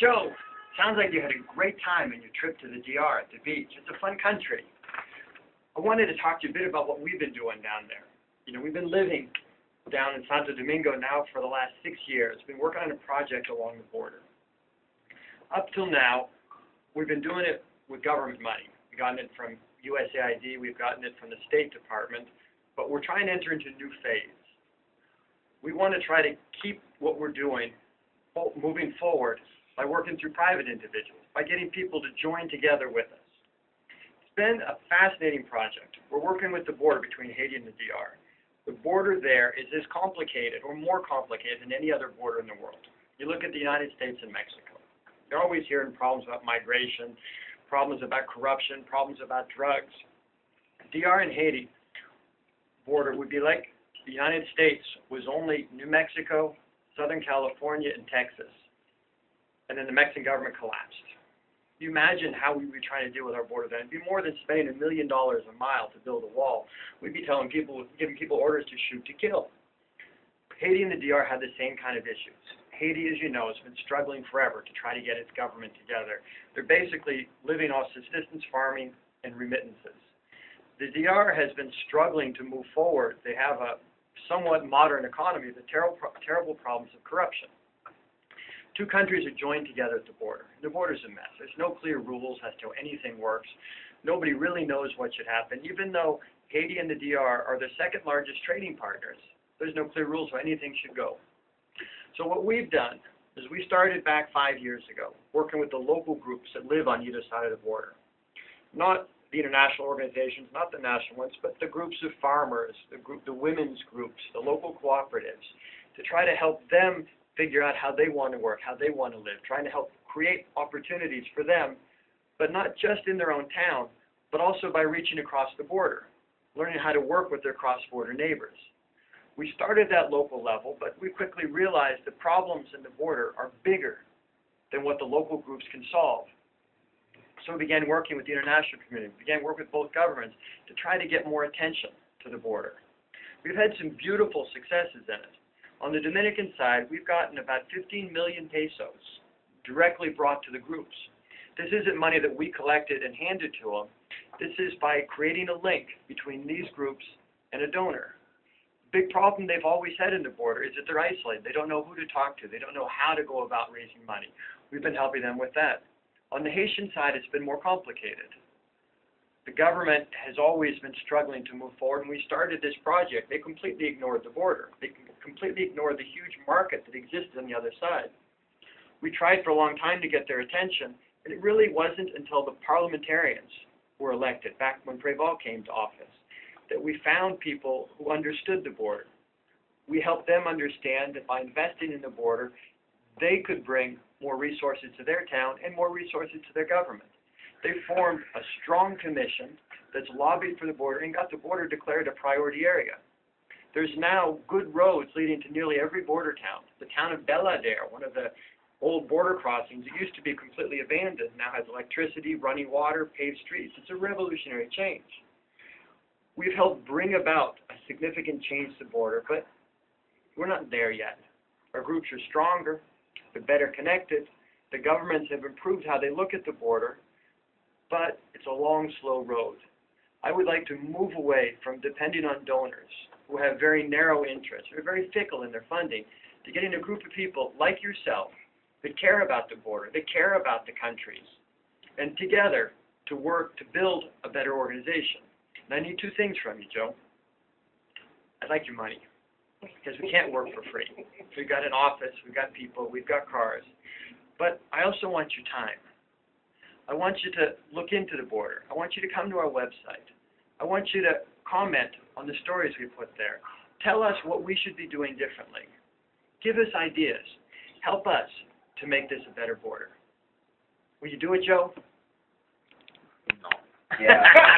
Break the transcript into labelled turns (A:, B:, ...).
A: Joe, sounds like you had a great time in your trip to the DR at the beach. It's a fun country. I wanted to talk to you a bit about what we've been doing down there. You know, we've been living down in Santo Domingo now for the last 6 years. We've been working on a project along the border. Up till now, we've been doing it with government money. We've gotten it from USAID, we've gotten it from the State Department, but we're trying to enter into a new phase. We want to try to keep what we're doing moving forward by working through private individuals, by getting people to join together with us. It's been a fascinating project. We're working with the border between Haiti and the DR. The border there is as complicated or more complicated than any other border in the world. You look at the United States and Mexico. You're always hearing problems about migration, problems about corruption, problems about drugs. The DR and Haiti border would be like the United States was only New Mexico, Southern California, and Texas. And then the Mexican government collapsed. You imagine how we would be trying to deal with our border then. It'd be more than spending $1 million a mile to build a wall. We'd be telling people, giving people orders to shoot to kill. Haiti and the DR had the same kind of issues. Haiti, as you know, has been struggling forever to try to get its government together. They're basically living off subsistence farming and remittances. The DR has been struggling to move forward. They have a somewhat modern economy, but terrible problems of corruption. Two countries are joined together at the border. The border's a mess. There's no clear rules as to how anything works. Nobody really knows what should happen. Even though Haiti and the DR are the second largest trading partners, there's no clear rules how anything should go. So what we've done is we started back 5 years ago, working with the local groups that live on either side of the border. Not the international organizations, not the national ones, but the groups of farmers, the women's groups, the local cooperatives, to try to help them figure out how they want to work, how they want to live, trying to help create opportunities for them, but not just in their own town, but also by reaching across the border, learning how to work with their cross-border neighbors. We started at local level, but we quickly realized the problems in the border are bigger than what the local groups can solve. So we began working with the international community, began working with both governments to try to get more attention to the border. We've had some beautiful successes in it. On the Dominican side, we've gotten about 15 million pesos directly brought to the groups. This isn't money that we collected and handed to them. This is by creating a link between these groups and a donor. The big problem they've always had in the border is that they're isolated. They don't know who to talk to. They don't know how to go about raising money. We've been helping them with that. On the Haitian side, it's been more complicated. The government has always been struggling to move forward. When we started this project, they completely ignored the border. They completely ignored the huge market that existed on the other side. We tried for a long time to get their attention, and it really wasn't until the parliamentarians were elected, back when Préval came to office, that we found people who understood the border. We helped them understand that by investing in the border, they could bring more resources to their town and more resources to their government. They formed a strong commission that's lobbied for the border and got the border declared a priority area. There's now good roads leading to nearly every border town. The town of Belladere, one of the old border crossings, it used to be completely abandoned, now has electricity, running water, paved streets. It's a revolutionary change. We've helped bring about a significant change to the border, but we're not there yet. Our groups are stronger, they're better connected, the governments have improved how they look at the border, but it's a long, slow road. I would like to move away from depending on donors who have very narrow interests, who are very fickle in their funding, to getting a group of people like yourself that care about the border, that care about the countries, and together to work to build a better organization. And I need two things from you, Joe. I'd like your money, because we can't work for free. We've got an office, we've got people, we've got cars. But I also want your time. I want you to look into the border. I want you to come to our website. I want you to comment on the stories we put there. Tell us what we should be doing differently. Give us ideas. Help us to make this a better border. Will you do it, Joe?
B: No. Yeah.